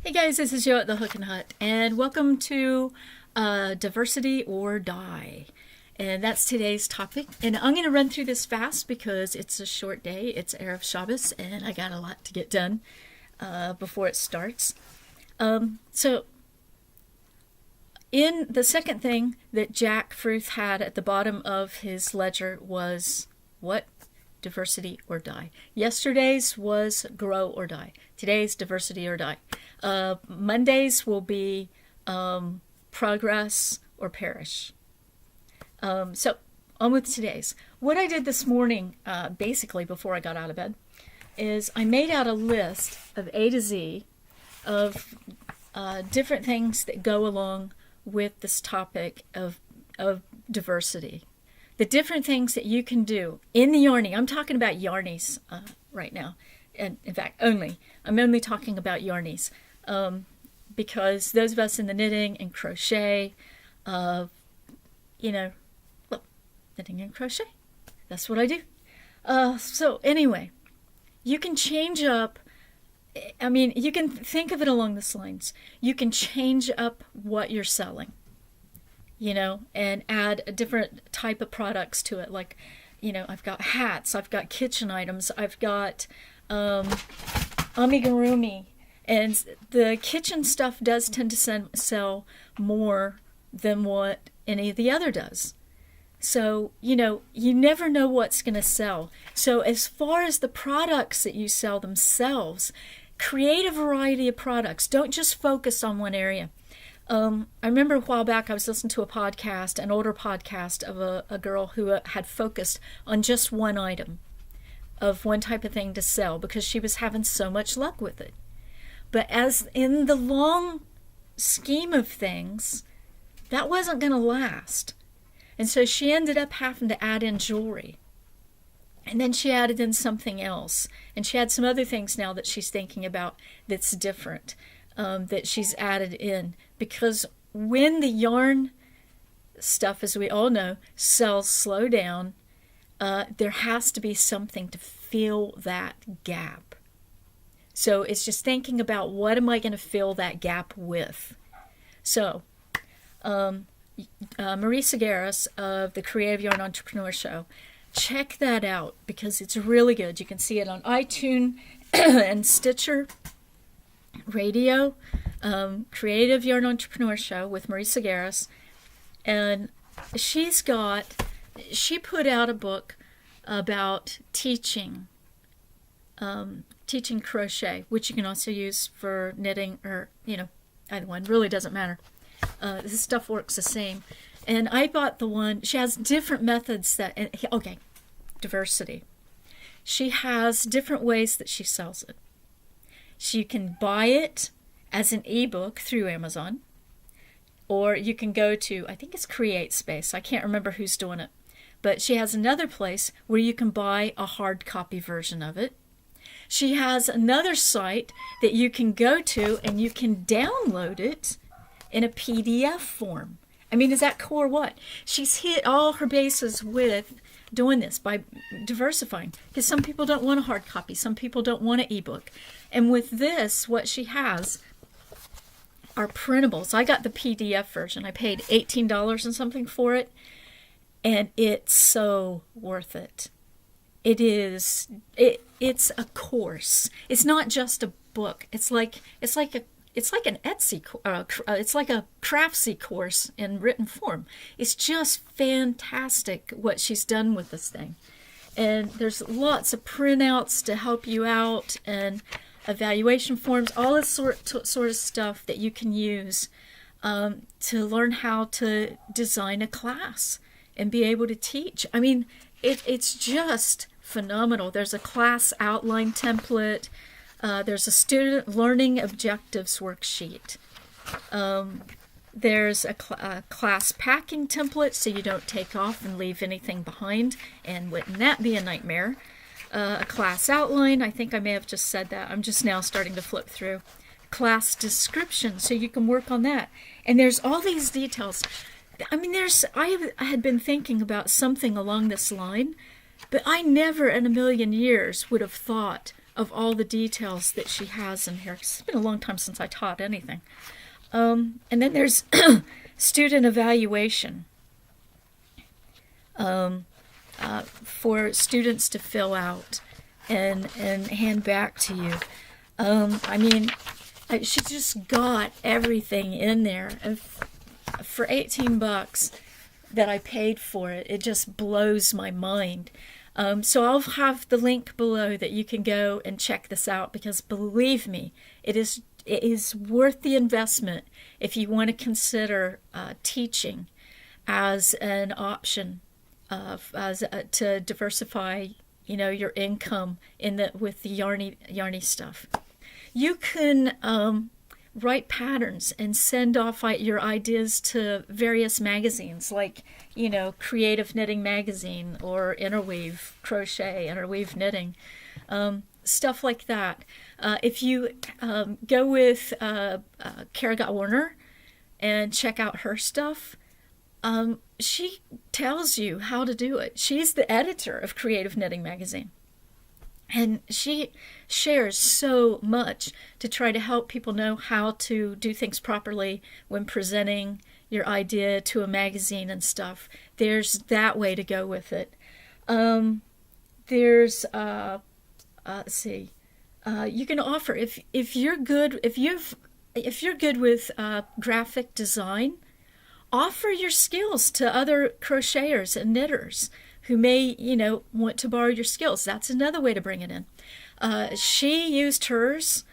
Hey guys, this is Joe at the Hook and Hut, and welcome to Diversity or Die. And that's today's topic. And I'm going to run through this fast because it's a short day. It's Erev Shabbos, and I got a lot to get done before it starts. So, in the second thing that Jack Fruth had at the bottom of his ledger was what? Diversity or die. Yesterday's was grow or die. Today's diversity or die. Mondays will be progress or perish. So on with today's. What I did this morning, basically before I got out of bed, is I made out a list of A to Z of different things that go along with this topic of diversity. The different things that you can do in the yarning. I'm talking about yarnies right now. And in fact, I'm only talking about yarnies. Because those of us in the knitting and crochet, knitting and crochet, that's what I do. So anyway, you can change up, you can think of it along this lines. You can change up what you're selling, and add a different type of products to it. Like, I've got hats, I've got kitchen items, I've got amigurumi. And the kitchen stuff does tend to sell more than what any of the other does. So, you never know what's going to sell. So as far as the products that you sell themselves, create a variety of products. Don't just focus on one area. I remember a while back I was listening to an older podcast of a girl who had focused on just one item of one type of thing to sell because she was having so much luck with it. But as in the long scheme of things, that wasn't going to last. And so she ended up having to add in jewelry. And then she added in something else. And she had some other things now that she's thinking about that's different, that she's added in. Because when the yarn stuff, as we all know, sells slow down, there has to be something to fill that gap. So it's just thinking about what am I going to fill that gap with. So Marie Segaris of the Creative Yarn Entrepreneur Show, check that out because it's really good. You can see it on iTunes and Stitcher Radio, Creative Yarn Entrepreneur Show with Marie Segaris. And she put out a book about teaching crochet, which you can also use for knitting or, either one. Really doesn't matter. This stuff works the same. And I bought the one, she has different methods diversity. She has different ways that she sells it. You can buy it as an ebook through Amazon, or you can go to, I think it's Create Space. I can't remember who's doing it. But she has another place where you can buy a hard copy version of it. She has another site that you can go to and you can download it in a PDF form. Is that cool or what? She's hit all her bases with doing this by diversifying. Because some people don't want a hard copy. Some people don't want an ebook. And with this, what she has are printables. I got the PDF version. I paid $18 and something for it. And it's so worth it. It's a course. It's not just a book. It's like an Etsy. It's like a Craftsy course in written form. It's just fantastic what she's done with this thing, and there's lots of printouts to help you out and evaluation forms, all this sort of stuff that you can use to learn how to design a class and be able to teach. It's just phenomenal. There's a class outline template. There's a student learning objectives worksheet. There's a class packing template so you don't take off and leave anything behind, and wouldn't that be a nightmare? A class outline, I think I may have just said that. I'm just now starting to flip through. Class description, so you can work on that. And there's all these details. I had been thinking about something along this line, but I never in a million years would have thought of all the details that she has in here. It's been a long time since I taught anything. And then there's student evaluation for students to fill out and hand back to you. I mean, she just got everything in there. And for $18 that I paid for it, it just blows my mind. So I'll have the link below that you can go and check this out, because believe me, it is worth the investment if you want to consider teaching as an option to diversify, your income with the yarny stuff. You can write patterns and send off your ideas to various magazines like, Creative Knitting Magazine or Interweave Crochet, Interweave Knitting, stuff like that. If you go with Kara Warner and check out her stuff, she tells you how to do it. She's the editor of Creative Knitting Magazine. And she shares so much to try to help people know how to do things properly when presenting your idea to a magazine and stuff. There's that way to go with it. There's let's see. You can offer if you're good with graphic design, offer your skills to other crocheters and knitters who may, want to borrow your skills. That's another way to bring it in. She used hers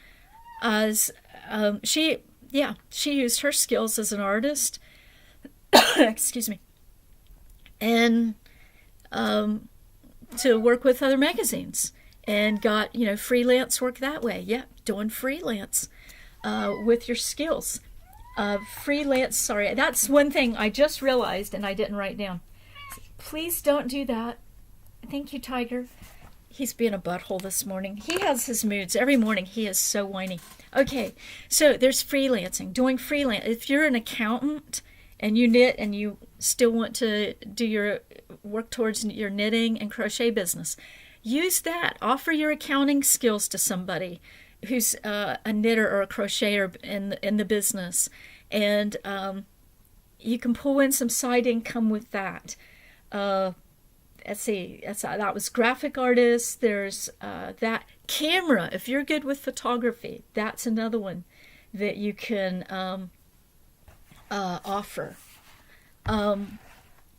as, she used her skills as an artist, excuse me, and to work with other magazines, and got, freelance work that way. Yeah, doing freelance with your skills. Freelance, sorry, that's one thing I just realized and I didn't write down. Please don't do that. Thank you, Tiger. He's being a butthole this morning. He has his moods. Every morning he is so whiny. Okay, so there's freelancing, doing freelance. If you're an accountant and you knit and you still want to do your work towards your knitting and crochet business, use that. Offer your accounting skills to somebody who's a knitter or a crocheter in the business. And you can pull in some side income with that. Let's see, that was graphic artists. There's that camera. If you're good with photography, that's another one that you can offer.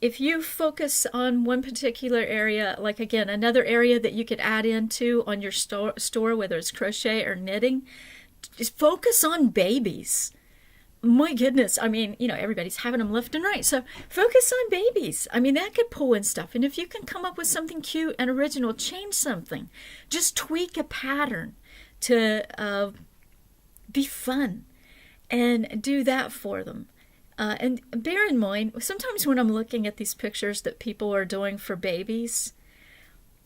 If you focus on one particular area, like again, another area that you could add into on your store, whether it's crochet or knitting, just focus on babies. My goodness, I mean, everybody's having them left and right. So focus on babies. I mean, that could pull in stuff. And if you can come up with something cute and original, change something. Just tweak a pattern to be fun and do that for them. And bear in mind, sometimes when I'm looking at these pictures that people are doing for babies,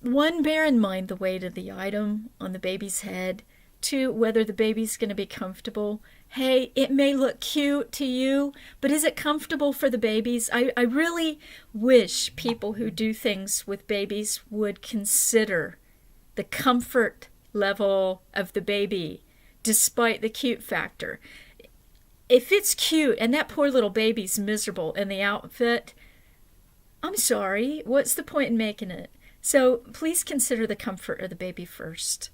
one, bear in mind the weight of the item on the baby's head. Two, whether the baby's going to be comfortable. Hey, it may look cute to you, but is it comfortable for the babies? I really wish people who do things with babies would consider the comfort level of the baby, despite the cute factor. If it's cute and that poor little baby's miserable in the outfit, I'm sorry, what's the point in making it? So please consider the comfort of the baby first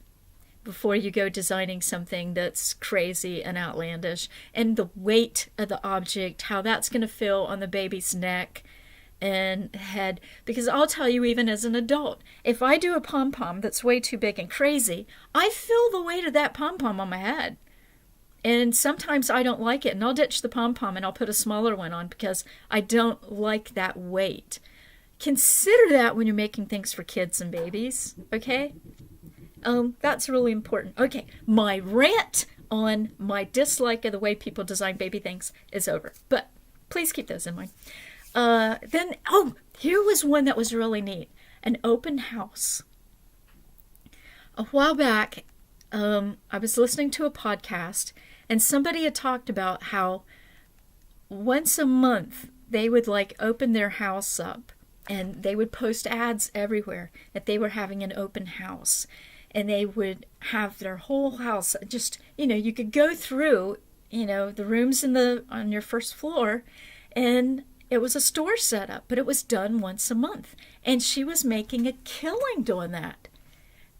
before you go designing something that's crazy and outlandish. And the weight of the object, how that's going to feel on the baby's neck and head. Because I'll tell you, even as an adult, if I do a pom-pom that's way too big and crazy, I feel the weight of that pom-pom on my head. And sometimes I don't like it, and I'll ditch the pom-pom and I'll put a smaller one on because I don't like that weight. Consider that when you're making things for kids and babies, okay? That's really important. Okay, my rant on my dislike of the way people design baby things is over. But please keep those in mind. Then, here was one that was really neat. An open house. A while back, I was listening to a podcast, and somebody had talked about how once a month they would open their house up, and they would post ads everywhere that they were having an open house. and they would have their whole house just, you could go through, the rooms on your first floor, and it was a store setup, but it was done once a month. And she was making a killing doing that.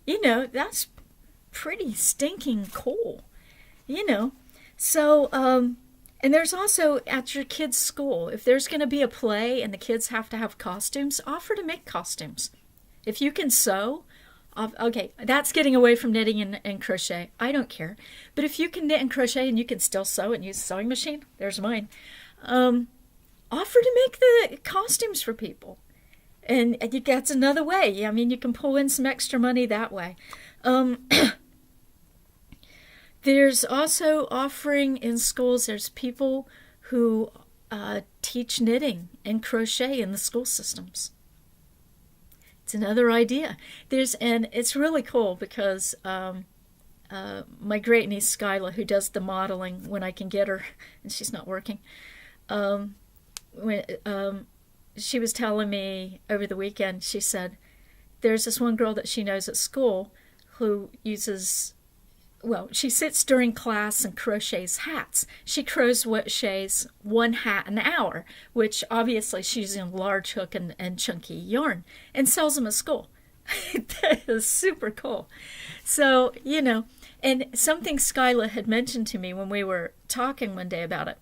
That's pretty stinking cool, So, and there's also at your kids' school, if there's going to be a play and the kids have to have costumes, offer to make costumes. If you can sew, okay, that's getting away from knitting and crochet. I don't care. But if you can knit and crochet and you can still sew and use a sewing machine, there's mine. Offer to make the costumes for people. And that's another way. I mean, you can pull in some extra money that way. There's also offering in schools, there's people who teach knitting and crochet in the school systems. It's another idea. And it's really cool because my great niece Skyla, who does the modeling when I can get her, and she's not working, she was telling me over the weekend, she said, there's this one girl that she knows at school who she sits during class and crochets hats. She crochets one hat an hour, which obviously she's using a large hook and chunky yarn, and sells them at school. That is super cool. So, and something Skyla had mentioned to me when we were talking one day about it,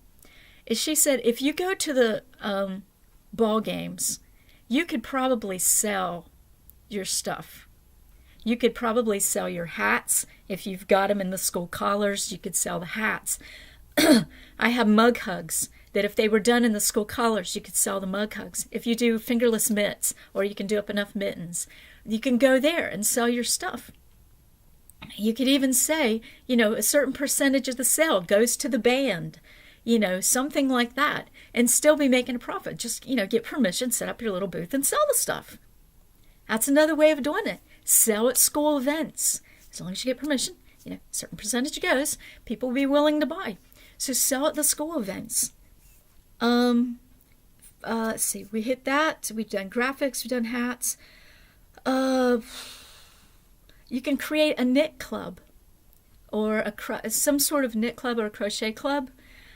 is she said, if you go to the ball games, you could probably sell your stuff. You could probably sell your hats. If you've got them in the school collars, you could sell the hats. I have mug hugs that if they were done in the school collars, you could sell the mug hugs. If you do fingerless mitts, or you can do up enough mittens, you can go there and sell your stuff. You could even say, a certain percentage of the sale goes to the band, something like that, and still be making a profit. Just, get permission, set up your little booth and sell the stuff. That's another way of doing it. Sell at school events. As long as you get permission, a certain percentage goes, people will be willing to buy. So sell at the school events. Let's see, we hit that. We've done graphics, we've done hats. You can create a knit club or some sort of knit club or a crochet club,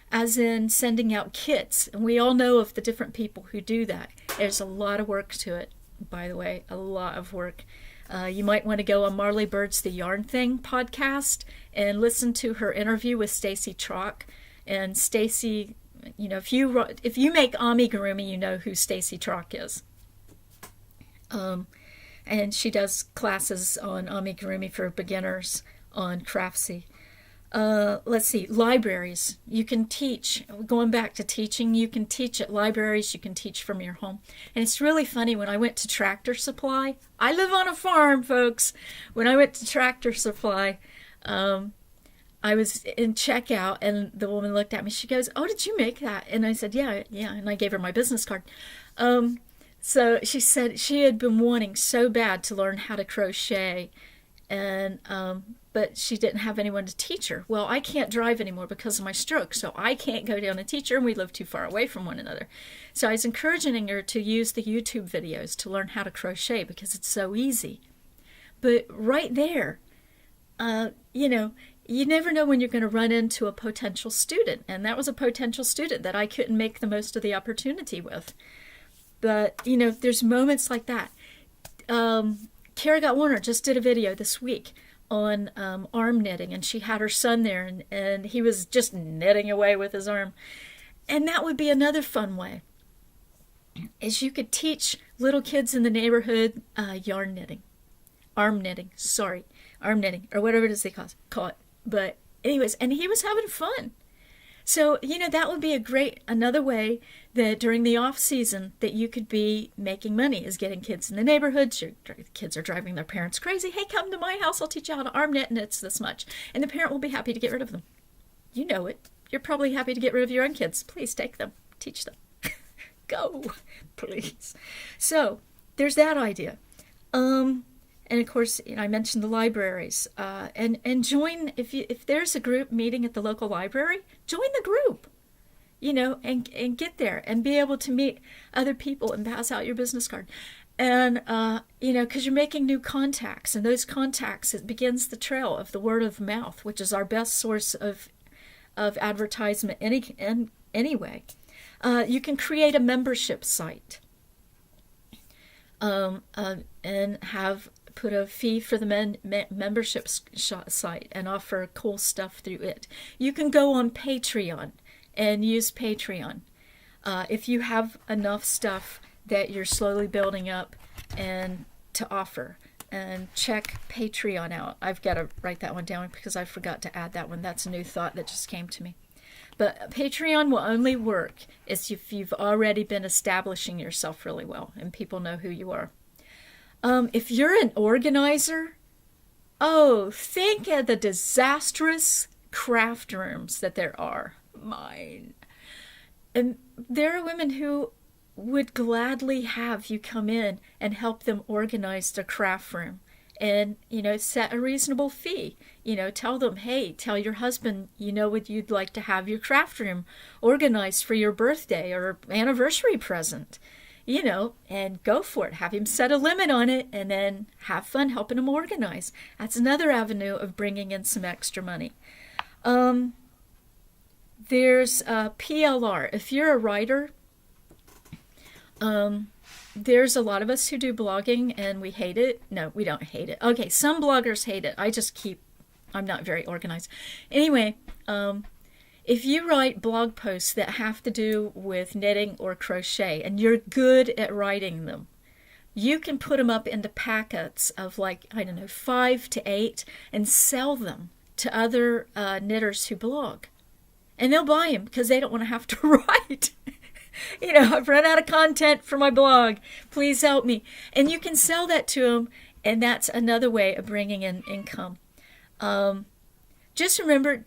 as in sending out kits. And we all know of the different people who do that. There's a lot of work to it, by the way, a lot of work. You might want to go on Marley Bird's The Yarn Thing podcast and listen to her interview with Stacy Trock. And Stacy, if you make amigurumi, you know who Stacy Trock is. And she does classes on amigurumi for beginners on Craftsy. Let's see, libraries. You can teach, going back to teaching, you can teach at libraries, you can teach from your home. And it's really funny, when I went to Tractor Supply, I live on a farm, folks. When I went to Tractor Supply, I was in checkout, and the woman looked at me, she goes, "Oh, did you make that?" And I said, yeah, and I gave her my business card. So she said she had been wanting so bad to learn how to crochet, and but she didn't have anyone to teach her. Well, I can't drive anymore because of my stroke, so I can't go down and teach her, and we live too far away from one another. So I was encouraging her to use the YouTube videos to learn how to crochet because it's so easy. But right there, you never know when you're going to run into a potential student, and that was a potential student that I couldn't make the most of the opportunity with. But, there's moments like that. Kara Got Warner just did a video this week on arm knitting, and she had her son there, and he was just knitting away with his arm. And that would be another fun way, is you could teach little kids in the neighborhood arm knitting, or whatever it is they call it. But anyways, and he was having fun. So, that would be another way that during the off season that you could be making money, is getting kids in the neighborhoods. Your kids are driving their parents crazy. Hey, come to my house. I'll teach you how to arm knit, and it's this much. And the parent will be happy to get rid of them. You know it. You're probably happy to get rid of your own kids. Please take them. Teach them. Go, please. So there's that idea. And of course, I mentioned the libraries. And join, if there's a group meeting at the local library, join the group, and get there and be able to meet other people and pass out your business card. And, because you're making new contacts, and those contacts, it begins the trail of the word of mouth, which is our best source of advertisement anyway. You can create a membership site and put a fee for the membership site and offer cool stuff through it. You can go on Patreon and use Patreon. If you have enough stuff that you're slowly building up and to offer, and check Patreon out. I've got to write that one down because I forgot to add that one. That's a new thought that just came to me. But Patreon will only work if you've already been establishing yourself really well and people know who you are. If you're an organizer, think of the disastrous craft rooms that there are. Mine. And there are women who would gladly have you come in and help them organize their craft room and, set a reasonable fee. Tell them, hey, tell your husband, what you'd like to have your craft room organized for your birthday or anniversary present, and go for it. Have him set a limit on it and then have fun helping him organize. That's another avenue of bringing in some extra money. There's PLR. If you're a writer, there's a lot of us who do blogging and we hate it. No, we don't hate it. Okay, some bloggers hate it. I'm not very organized. Anyway, if you write blog posts that have to do with knitting or crochet and you're good at writing them, you can put them up into packets of 5 to 8 and sell them to other knitters who blog. And they'll buy them because they don't want to have to write. I've run out of content for my blog. Please help me. And you can sell that to them, and that's another way of bringing in income. Just remember,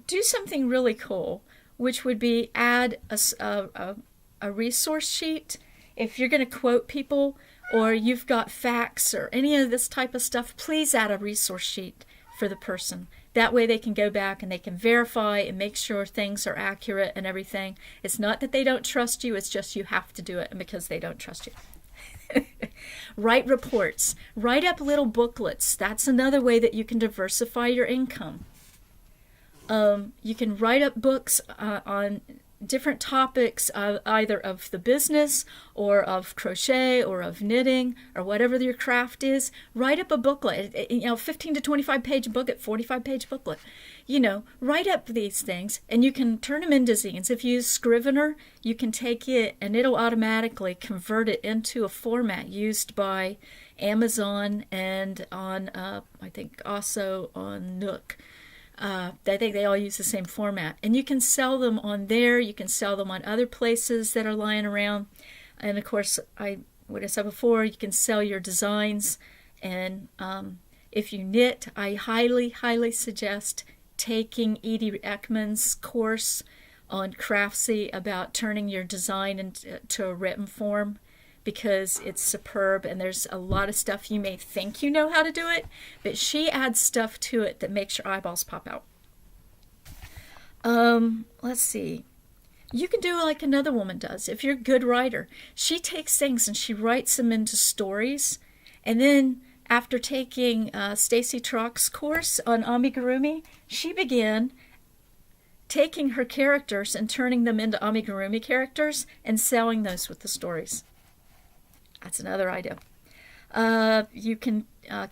do something really cool, which would be add a resource sheet. If you're going to quote people or you've got facts or any of this type of stuff, please add a resource sheet for the person. That way they can go back and they can verify and make sure things are accurate and everything. It's not that they don't trust you, it's just you have to do it because they don't trust you. Write reports. Write up little booklets. That's another way that you can diversify your income. You can write up books on different topics, either of the business or of crochet or of knitting or whatever your craft is. Write up a booklet, 15 to 25 page booklet, 45 page booklet. Write up these things and you can turn them into zines. If you use Scrivener, you can take it and it'll automatically convert it into a format used by Amazon and on, I think also on Nook. I think they all use the same format. And you can sell them on there. You can sell them on other places that are lying around. And of course, what I said before, you can sell your designs. And if you knit, I highly, highly suggest taking Edie Ekman's course on Craftsy about turning your design into a written form, because it's superb and there's a lot of stuff you may think you know how to do it, but she adds stuff to it that makes your eyeballs pop out. Let's see. You can do like another woman does. If you're a good writer, she takes things and she writes them into stories, and then after taking Stacy Trock's course on amigurumi, she began taking her characters and turning them into amigurumi characters and selling those with the stories. That's another idea. You can,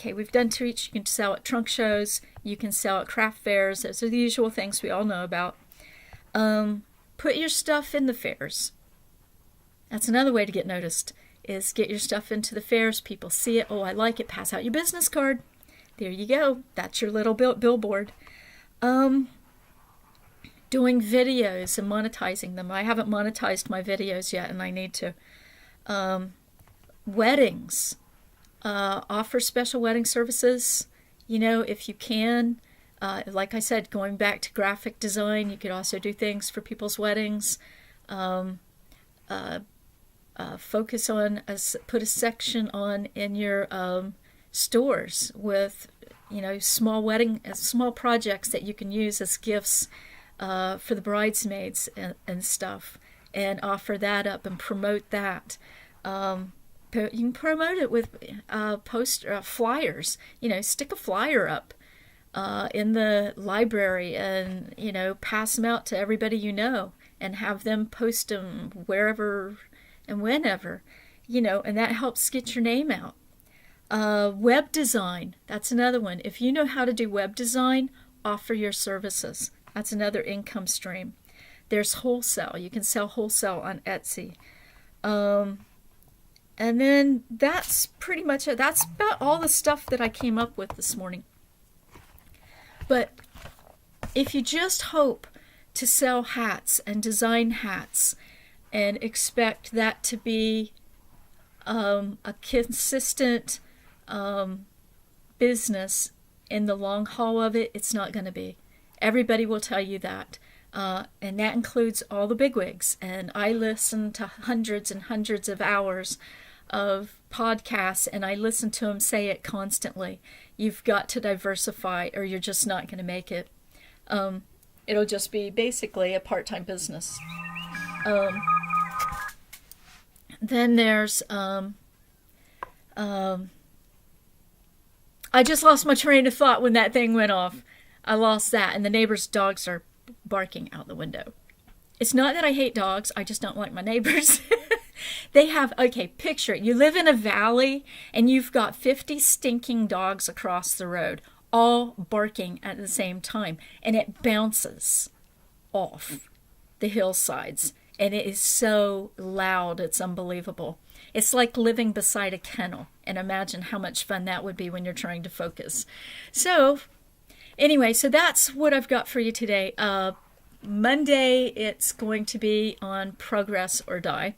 we've done two each. You can sell at trunk shows. You can sell at craft fairs. Those are the usual things we all know about. Put your stuff in the fairs. That's another way to get noticed, is get your stuff into the fairs. People see it. Oh, I like it. Pass out your business card. There you go. That's your little billboard. Doing videos and monetizing them. I haven't monetized my videos yet, and I need to. Weddings. Offer special wedding services, if you can. Like I said, going back to graphic design, you could also do things for people's weddings. Focus on, put a section on in your stores with, small projects that you can use as gifts for the bridesmaids and stuff, and offer that up and promote that. You can promote it with flyers. Stick a flyer up in the library and, pass them out to everybody and have them post them wherever and whenever, and that helps get your name out. Web design, that's another one. If you know how to do web design, offer your services. That's another income stream. There's wholesale. You can sell wholesale on Etsy. And then that's pretty much it. That's about all the stuff that I came up with this morning. But if you just hope to sell hats and design hats and expect that to be a consistent business in the long haul of it, it's not going to be. Everybody will tell you that. And that includes all the bigwigs. And I listen to hundreds and hundreds of hours of podcasts, and I listen to them say it constantly. You've got to diversify or you're just not going to make it. It'll just be basically a part-time business. Then there's I just lost my train of thought when that thing went off. I lost that, and the neighbor's dogs are barking out the window. It's not that I hate dogs, I just don't like my neighbors. They have, picture it. You live in a valley and you've got 50 stinking dogs across the road, all barking at the same time, and it bounces off the hillsides, and it is so loud, it's unbelievable. It's like living beside a kennel, and imagine how much fun that would be when you're trying to focus. So, anyway, so that's what I've got for you today. Monday, it's going to be on Progress or Die.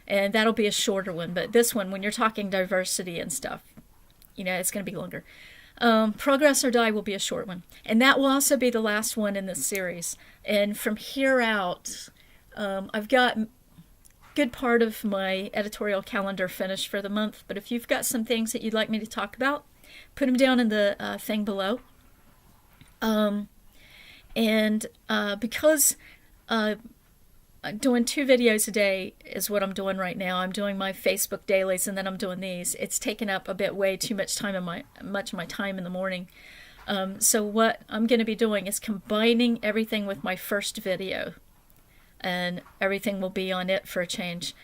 And that'll be a shorter one. But this one, when you're talking diversity and stuff, it's going to be longer. Progress or Die will be a short one. And that will also be the last one in this series. And from here out, I've got a good part of my editorial calendar finished for the month. But if you've got some things that you'd like me to talk about, put them down in the thing below. Because doing 2 videos a day is what I'm doing right now. I'm doing my Facebook dailies, and then I'm doing these. It's taken up way too much time much of my time in the morning. So what I'm going to be doing is combining everything with my first video, and everything will be on it for a change.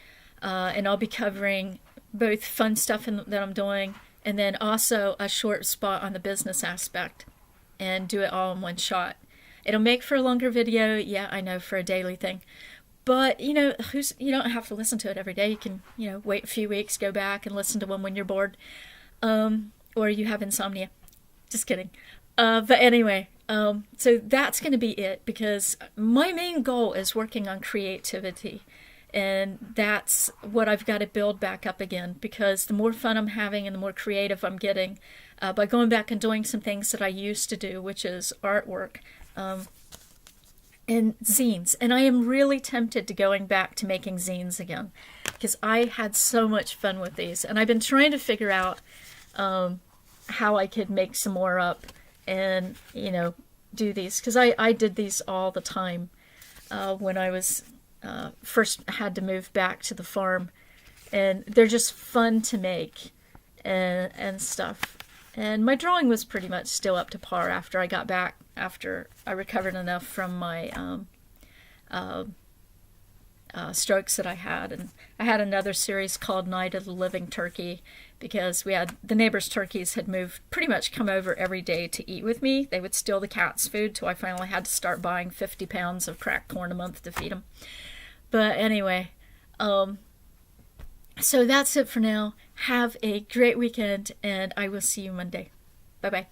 And I'll be covering both fun stuff that I'm doing, and then also a short spot on the business aspect, and do it all in one shot. It'll make for a longer video, yeah, I know, for a daily thing. But, you don't have to listen to it every day. You can, wait a few weeks, go back and listen to one when you're bored. Or you have insomnia. Just kidding. But anyway, so that's going to be it, because my main goal is working on creativity. And that's what I've got to build back up again, because the more fun I'm having and the more creative I'm getting by going back and doing some things that I used to do, which is artwork, and zines. And I am really tempted to going back to making zines again, because I had so much fun with these. And I've been trying to figure out how I could make some more up and, do these. Because I did these all the time when I was first had to move back to the farm. And they're just fun to make and stuff. And my drawing was pretty much still up to par after I got back, after I recovered enough from my strokes that I had. And I had another series called Night of the Living Turkey, because the neighbors' turkeys had pretty much come over every day to eat with me. They would steal the cats' food, so I finally had to start buying 50 pounds of cracked corn a month to feed them. But anyway, so that's it for now. Have a great weekend, and I will see you Monday. Bye-bye.